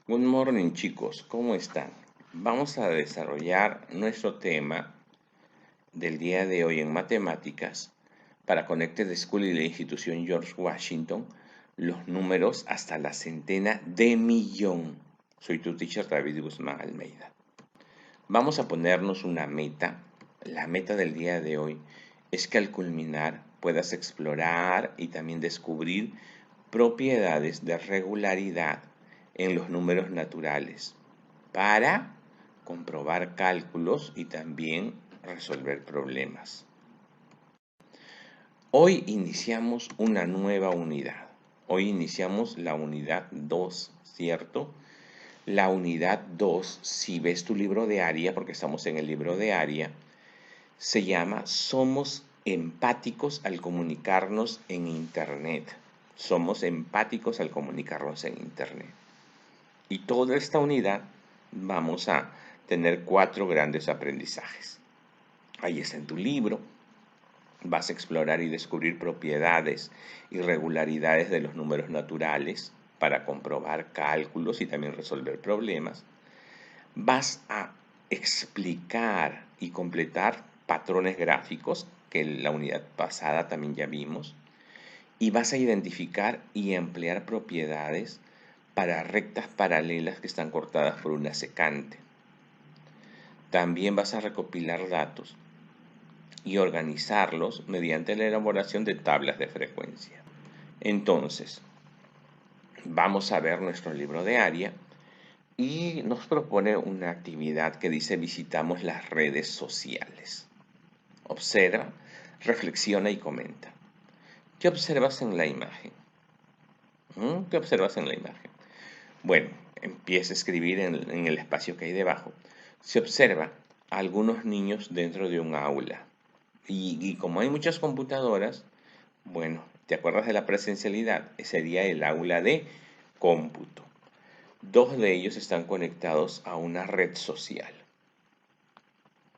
Good morning, chicos, ¿cómo están? Vamos a desarrollar nuestro tema del día de hoy en matemáticas para Connected School y la institución George Washington, los números hasta la centena de millón. Soy tu teacher David Guzmán Almeida. Vamos a ponernos una meta. La meta del día de hoy es que al culminar puedas explorar y también descubrir propiedades de regularidad en los números naturales para comprobar cálculos y también resolver problemas. Hoy iniciamos una nueva unidad. Hoy iniciamos la unidad 2, ¿cierto? La unidad 2, si ves tu libro de área, porque estamos en el libro de área, se llama Somos empáticos al comunicarnos en Internet. Somos empáticos al comunicarnos en Internet. Y toda esta unidad vamos a tener 4 grandes aprendizajes. Ahí está en tu libro. Vas a explorar y descubrir propiedades y regularidades de los números naturales para comprobar cálculos y también resolver problemas. Vas a explicar y completar patrones gráficos que en la unidad pasada también ya vimos. Y vas a identificar y emplear propiedades para rectas paralelas que están cortadas por una secante. También vas a recopilar datos y organizarlos mediante la elaboración de tablas de frecuencia. Entonces, vamos a ver nuestro libro de área y nos propone una actividad que dice visitamos las redes sociales. Observa, reflexiona y comenta. ¿Qué observas en la imagen? ¿Qué observas en la imagen? Bueno, empieza a escribir en el espacio que hay debajo. Se observa a algunos niños dentro de un aula. Y como hay muchas computadoras, bueno, ¿te acuerdas de la presencialidad? Sería el aula de cómputo. 2 de ellos están conectados a una red social.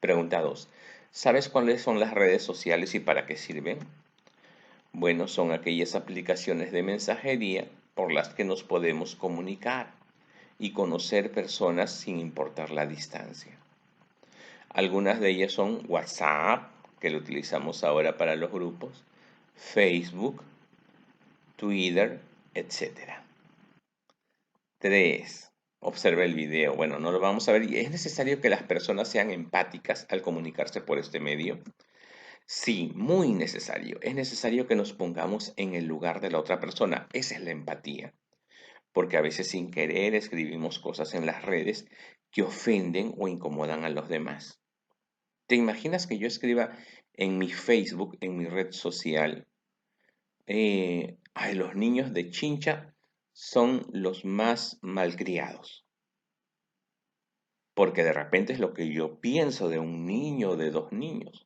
Pregunta 2. ¿Sabes cuáles son las redes sociales y para qué sirven? Bueno, son aquellas aplicaciones de mensajería por las que nos podemos comunicar y conocer personas sin importar la distancia. Algunas de ellas son WhatsApp, que lo utilizamos ahora para los grupos, Facebook, Twitter, etc. 3. Observa el video. Bueno, no lo vamos a ver. ¿Y es necesario que las personas sean empáticas al comunicarse por este medio? Sí, muy necesario. Es necesario que nos pongamos en el lugar de la otra persona. Esa es la empatía. Porque a veces sin querer escribimos cosas en las redes que ofenden o incomodan a los demás. ¿Te imaginas que yo escriba en mi Facebook, en mi red social, los niños de Chincha son los más malcriados? Porque de repente es lo que yo pienso de un niño o de 2 niños.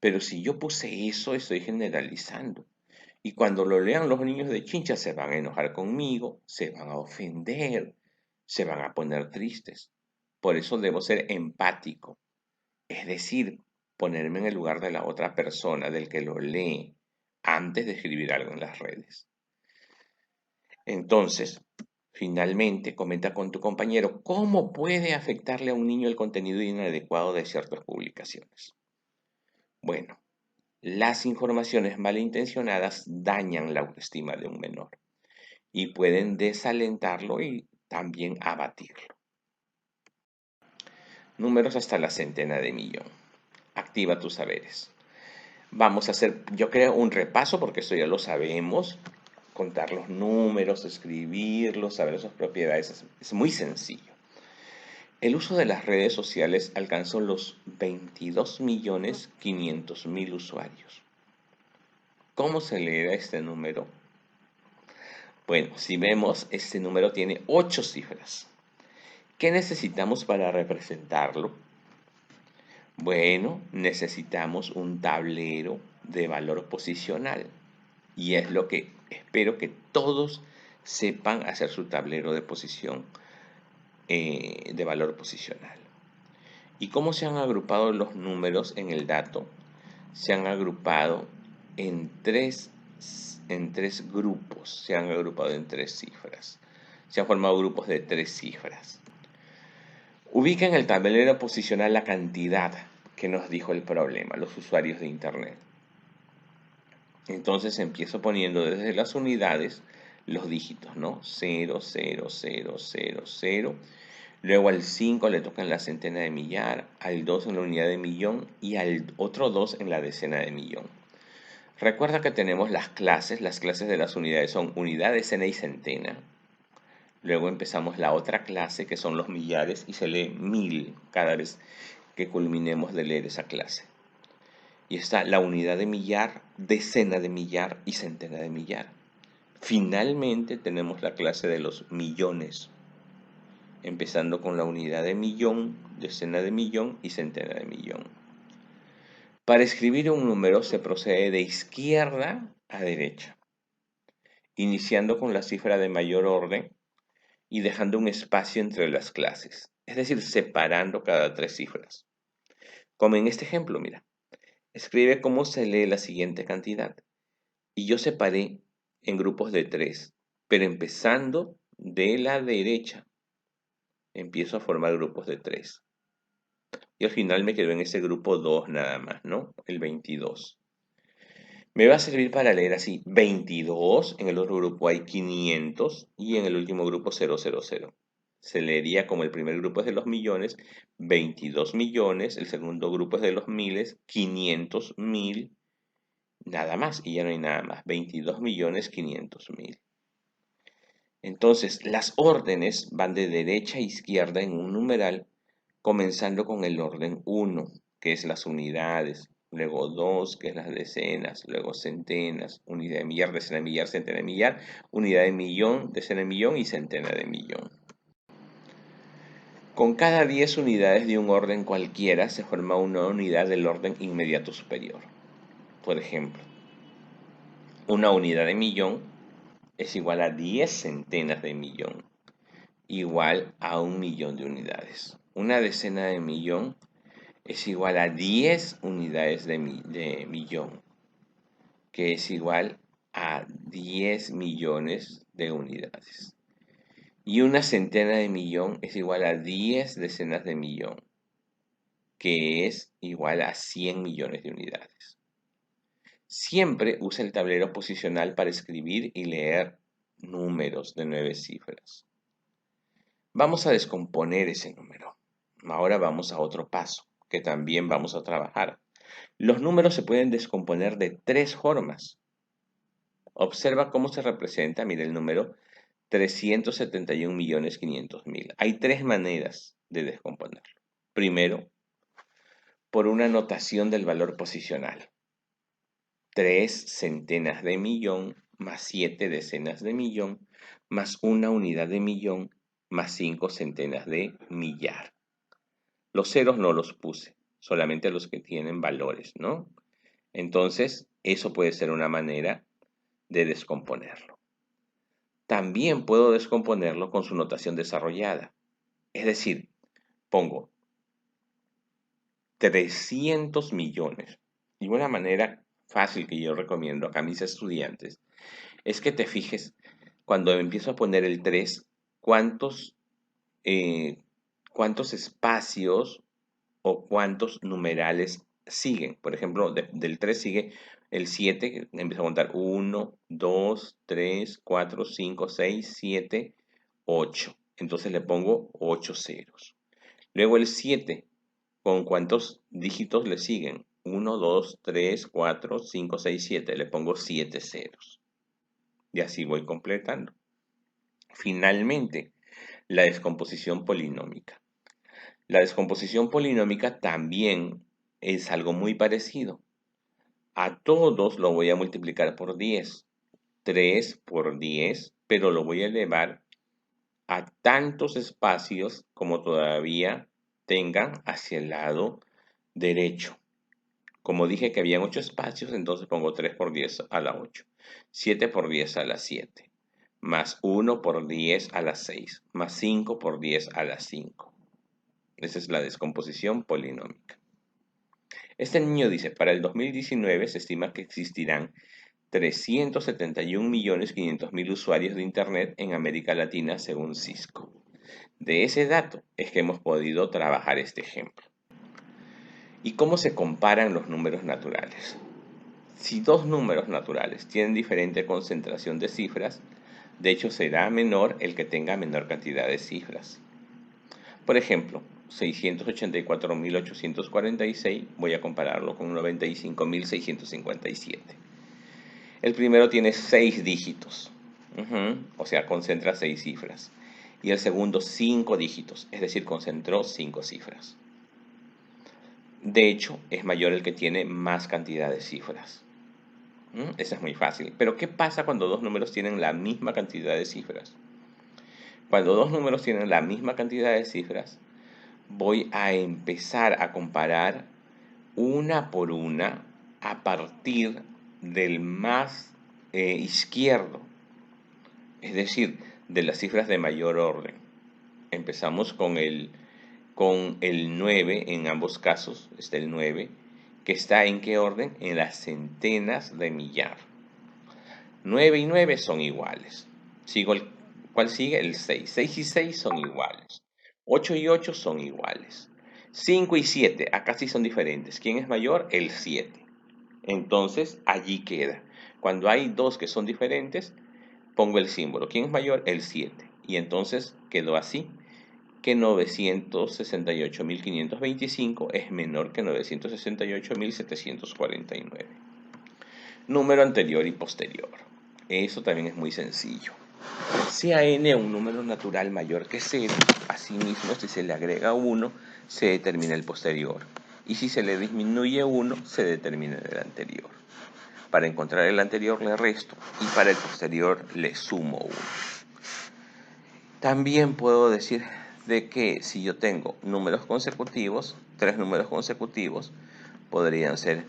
Pero si yo puse eso, estoy generalizando. Y cuando lo lean los niños de Chincha se van a enojar conmigo, se van a ofender, se van a poner tristes. Por eso debo ser empático. Es decir, ponerme en el lugar de la otra persona, del que lo lee, antes de escribir algo en las redes. Entonces, finalmente, comenta con tu compañero cómo puede afectarle a un niño el contenido inadecuado de ciertas publicaciones. Bueno, las informaciones malintencionadas dañan la autoestima de un menor y pueden desalentarlo y también abatirlo. Números hasta la centena de millón. Activa tus saberes. Vamos a hacer, yo creo, un repaso porque esto ya lo sabemos. Contar los números, escribirlos, saber sus propiedades, es muy sencillo. El uso de las redes sociales alcanzó los 22.500.000 usuarios. ¿Cómo se lee este número? Bueno, si vemos, este número tiene 8 cifras. ¿Qué necesitamos para representarlo? Bueno, necesitamos un tablero de valor posicional. Y es lo que espero que todos sepan hacer su tablero de posición, de valor posicional. ¿Y cómo se han agrupado los números en el dato? Se han agrupado en tres grupos, se han agrupado en 3 cifras. Se han formado grupos de 3 cifras. Ubica en el tablero posicional la cantidad que nos dijo el problema, los usuarios de Internet. Entonces empiezo poniendo desde las unidades los dígitos, ¿no? 0, 0, 0, 0, 0. Luego al 5 le toca en la centena de millar, al 2 en la unidad de millón y al otro 2 en la decena de millón. Recuerda que tenemos las clases de las unidades son unidad, decena y centena. Luego empezamos la otra clase que son los millares y se lee 1000 cada vez que culminemos de leer esa clase. Y está la unidad de millar, decena de millar y centena de millar. Finalmente tenemos la clase de los millones, empezando con la unidad de millón, decena de millón y centena de millón. Para escribir un número se procede de izquierda a derecha, iniciando con la cifra de mayor orden y dejando un espacio entre las clases, es decir, separando cada 3 cifras. Como en este ejemplo, mira, escribe cómo se lee la siguiente cantidad. Y yo separé en grupos de 3, pero empezando de la derecha, empiezo a formar grupos de 3. Y al final me quedo en ese grupo 2 nada más, ¿no? El 22. Me va a servir para leer así, 22, en el otro grupo hay 500 y en el último grupo 000. Se leería como el primer grupo es de los millones, 22 millones, el segundo grupo es de los miles, 500 mil, nada más, y ya no hay nada más, 22.500.000. Entonces, las órdenes van de derecha a izquierda en un numeral, comenzando con el orden 1, que es las unidades, luego 2, que es las decenas, luego centenas, unidad de millar, decena de millar, centena de millar, unidad de millón, decena de millón y centena de millón. Con cada 10 unidades de un orden cualquiera se forma una unidad del orden inmediato superior. Por ejemplo, una unidad de millón es igual a 10 centenas de millón, igual a 1.000.000 de unidades. Una decena de millón es igual a 10 unidades de millón, que es igual a 10 millones de unidades. Y una centena de millón es igual a 10 decenas de millón, que es igual a 100 millones de unidades. Siempre usa el tablero posicional para escribir y leer números de 9 cifras. Vamos a descomponer ese número. Ahora vamos a otro paso que también vamos a trabajar. Los números se pueden descomponer de 3 formas. Observa cómo se representa, mira el número 371.500.000. Hay 3 maneras de descomponerlo. Primero, por una notación del valor posicional. 3 centenas de millón más 7 decenas de millón más una unidad de millón más 5 centenas de millar. Los ceros no los puse, solamente los que tienen valores, ¿no? Entonces, eso puede ser una manera de descomponerlo. También puedo descomponerlo con su notación desarrollada. Es decir, pongo 300 millones. Y una manera fácil que yo recomiendo acá a mis estudiantes es que te fijes cuando empiezo a poner el 3, cuántos espacios o cuántos numerales siguen. Por ejemplo, del 3 sigue el 7, que empiezo a contar 1, 2, 3, 4, 5, 6, 7, 8. Entonces le pongo 8 ceros. Luego el 7, ¿con cuántos dígitos le siguen? 1, 2, 3, 4, 5, 6, 7. Le pongo 7 ceros. Y así voy completando. Finalmente, la descomposición polinómica. La descomposición polinómica también es algo muy parecido. A todos lo voy a multiplicar por 10. 3 por 10, pero lo voy a elevar a tantos espacios como todavía tengan hacia el lado derecho. Como dije que habían 8 espacios, entonces pongo 3 por 10 a la 8. 7 por 10 a la 7. Más 1 por 10 a la 6. Más 5 por 10 a la 5. Esa es la descomposición polinómica. Este niño dice, para el 2019 se estima que existirán 371.500.000 usuarios de Internet en América Latina según Cisco. De ese dato es que hemos podido trabajar este ejemplo. ¿Y cómo se comparan los números naturales? Si dos números naturales tienen diferente concentración de cifras, de hecho será menor el que tenga menor cantidad de cifras. Por ejemplo, 684.846 voy a compararlo con 95.657. El primero tiene 6 dígitos, o sea, concentra 6 cifras. Y el segundo 5 dígitos, es decir, concentró 5 cifras. De hecho, es mayor el que tiene más cantidad de cifras. Eso es muy fácil. Pero ¿qué pasa cuando dos números tienen la misma cantidad de cifras? Cuando dos números tienen la misma cantidad de cifras, voy a empezar a comparar una por una a partir del más izquierdo, es decir, de las cifras de mayor orden. Empezamos con el 9 en ambos casos, está el 9, que está ¿en qué orden? En las centenas de millar. 9 y 9 son iguales. ¿Cuál sigue? El 6. 6 y 6 son iguales. 8 y 8 son iguales. 5 y 7, acá sí son diferentes. ¿Quién es mayor? El 7. Entonces, allí queda. Cuando hay dos que son diferentes, pongo el símbolo. ¿Quién es mayor? El 7. Y entonces quedó así, que 968.525 es menor que 968.749. Número anterior y posterior. Eso también es muy sencillo. Sea n un número natural mayor que 0, asimismo, si se le agrega 1, se determina el posterior. Y si se le disminuye 1, se determina el anterior. Para encontrar el anterior le resto y para el posterior le sumo 1. También puedo decir de que si yo tengo números consecutivos, 3 números consecutivos, podrían ser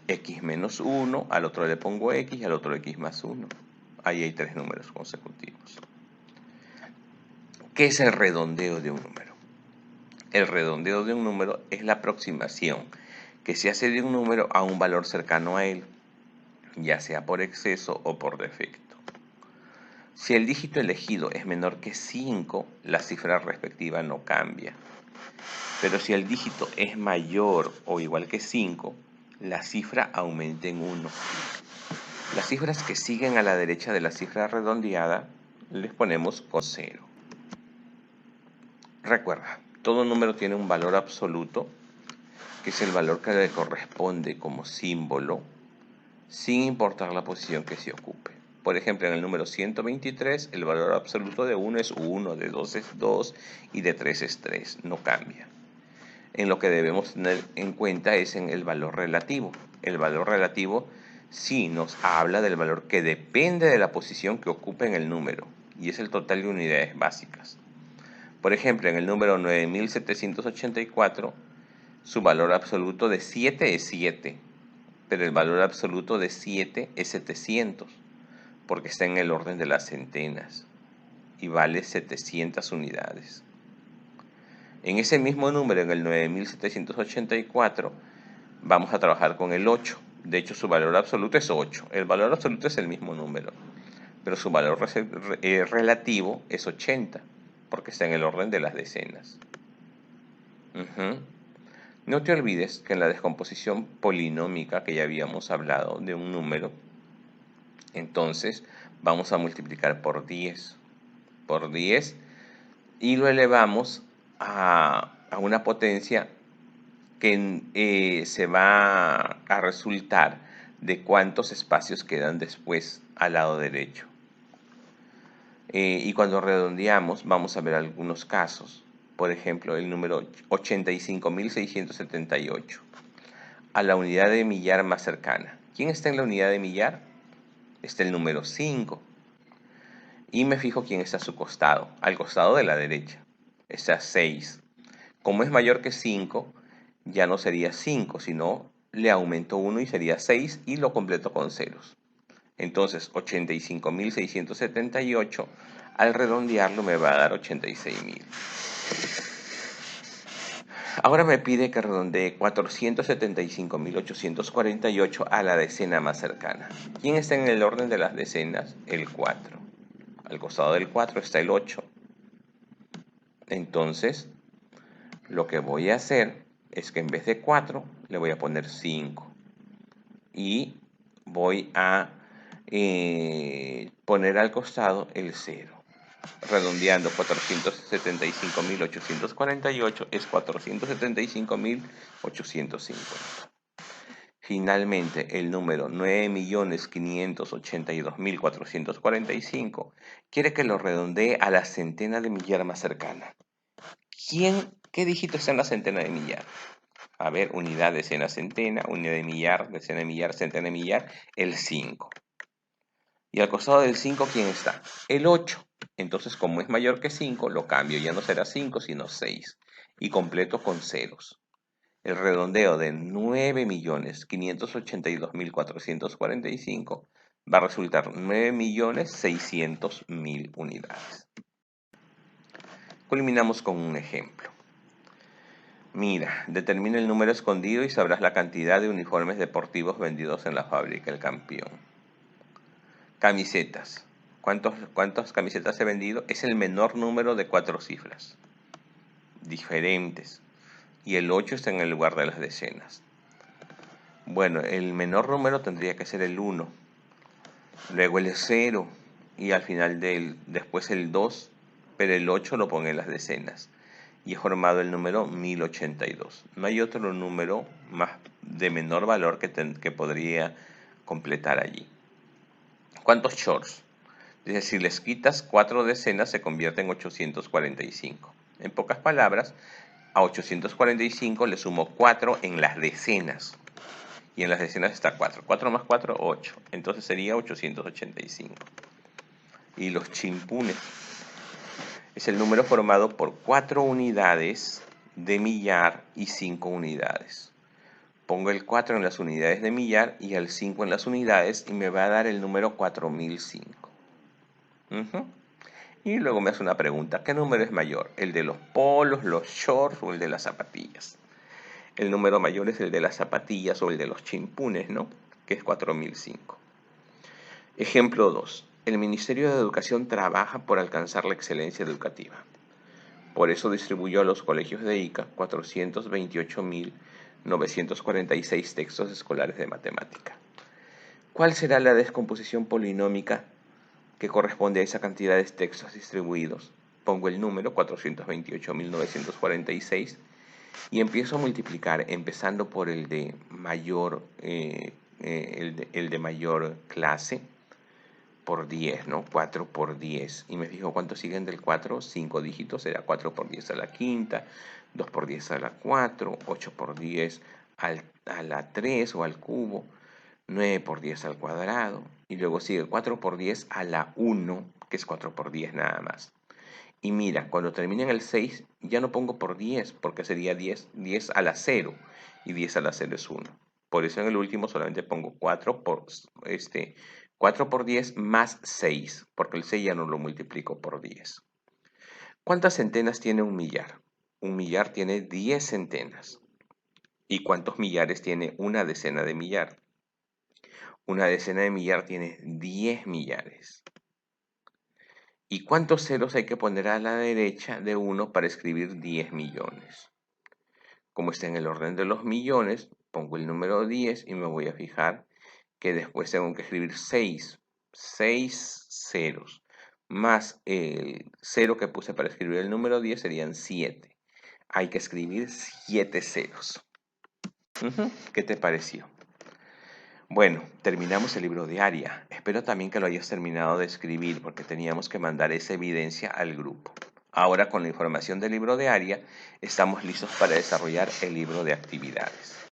x menos 1, al otro le pongo x y al otro x más 1. Ahí hay 3 números consecutivos. ¿Qué es el redondeo de un número? El redondeo de un número es la aproximación que se hace de un número a un valor cercano a él, ya sea por exceso o por defecto. Si el dígito elegido es menor que 5, la cifra respectiva no cambia. Pero si el dígito es mayor o igual que 5, la cifra aumenta en 1. Las cifras que siguen a la derecha de la cifra redondeada les ponemos con 0. Recuerda, todo número tiene un valor absoluto, que es el valor que le corresponde como símbolo, sin importar la posición que se ocupe. Por ejemplo, en el número 123, el valor absoluto de 1 es 1, de 2 es 2 y de 3 es 3, no cambia. En lo que debemos tener en cuenta es en el valor relativo. El valor relativo sí nos habla del valor que depende de la posición que ocupe en el número, y es el total de unidades básicas. Por ejemplo, en el número 9784, su valor absoluto de 7 es 7, pero el valor absoluto de 7 es 700, porque está en el orden de las centenas y vale 700 unidades. En ese mismo número, en el 9784, vamos a trabajar con el 8. De hecho, su valor absoluto es 8. El valor absoluto es el mismo número, pero su valor relativo es 80, porque está en el orden de las decenas. No te olvides que en la descomposición polinómica que ya habíamos hablado de un número, entonces vamos a multiplicar por 10 y lo elevamos a una potencia que se va a resultar de cuántos espacios quedan después al lado derecho. Y cuando redondeamos vamos a ver algunos casos. Por ejemplo, el número 85.678 a la unidad de millar más cercana. ¿Quién está en la unidad de millar? Está el número 5. Y me fijo quién está a su costado, al costado de la derecha. Está 6. Como es mayor que 5, ya no sería 5, sino le aumento 1 y sería 6 y lo completo con ceros. Entonces, 85.678, al redondearlo me va a dar 86.000. Ahora me pide que redondee 475.848 a la decena más cercana. ¿Quién está en el orden de las decenas? El 4. Al costado del 4 está el 8. Entonces, lo que voy a hacer es que en vez de 4 le voy a poner 5. Y voy a poner al costado el 0. Redondeando, 475.848 es 475.850. Finalmente, el número 9.582.445 quiere que lo redondee a la centena de millar más cercana. ¿Qué dígito está en la centena de millar? A ver, unidad, decena, centena, unidad de millar, decena de millar, centena de millar, el 5. Y al costado del 5, ¿quién está? El 8. Entonces, como es mayor que 5, lo cambio. Ya no será 5, sino 6. Y completo con ceros. El redondeo de 9.582.445 va a resultar 9.600.000 unidades. Culminamos con un ejemplo. Mira, determina el número escondido y sabrás la cantidad de uniformes deportivos vendidos en la fábrica El Campeón. Camisetas. ¿Cuántas camisetas he vendido? Es el menor número de 4 cifras diferentes. Y el 8 está en el lugar de las decenas. Bueno, el menor número tendría que ser el 1. Luego el 0. Y al final después el 2. Pero el 8 lo pongo en las decenas. Y he formado el número 1082. No hay otro número más de menor valor que podría completar allí. ¿Cuántos shorts? Dice, si les quitas 4 decenas se convierte en 845. En pocas palabras, a 845 le sumo 4 en las decenas. Y en las decenas está 4. 4 más 4, 8. Entonces sería 885. Y los chimpunes. Es el número formado por 4 unidades de millar y 5 unidades. Pongo el 4 en las unidades de millar y el 5 en las unidades y me va a dar el número 4005. Y luego me hace una pregunta, ¿qué número es mayor? ¿El de los polos, los shorts o el de las zapatillas? El número mayor es el de las zapatillas o el de los chimpunes, ¿no? Que es 4005. Ejemplo 2. El Ministerio de Educación trabaja por alcanzar la excelencia educativa. Por eso distribuyó a los colegios de ICA 428.946 textos escolares de matemática. ¿Cuál será la descomposición polinómica que corresponde a esa cantidad de textos distribuidos? Pongo el número 428.946 y empiezo a multiplicar, empezando por el de mayor, el de mayor clase, por 10, ¿no? 4 por 10. Y me fijo cuántos siguen del 4, 5 dígitos, será 4 por 10 a la quinta, 2 por 10 a la 4, 8 por 10 a la 3 o al cubo, 9 por 10 al cuadrado, y luego sigue 4 por 10 a la 1, que es 4 por 10 nada más. Y mira, cuando termine en el 6, ya no pongo por 10, porque sería 10 a la 0, y 10 a la 0 es 1. Por eso en el último solamente pongo 4 por 10 más 6, porque el 6 ya no lo multiplico por 10. ¿Cuántas centenas tiene un millar? Un millar tiene 10 centenas. ¿Y cuántos millares tiene una decena de millar? Una decena de millar tiene 10 millares. ¿Y cuántos ceros hay que poner a la derecha de 1 para escribir 10 millones? Como está en el orden de los millones, pongo el número 10 y me voy a fijar que después tengo que escribir 6 ceros, más el 0 que puse para escribir el número 10 serían 7. Hay que escribir 7 ceros. ¿Qué te pareció? Bueno, terminamos el libro de Aria. Espero también que lo hayas terminado de escribir porque teníamos que mandar esa evidencia al grupo. Ahora con la información del libro de Aria estamos listos para desarrollar el libro de actividades.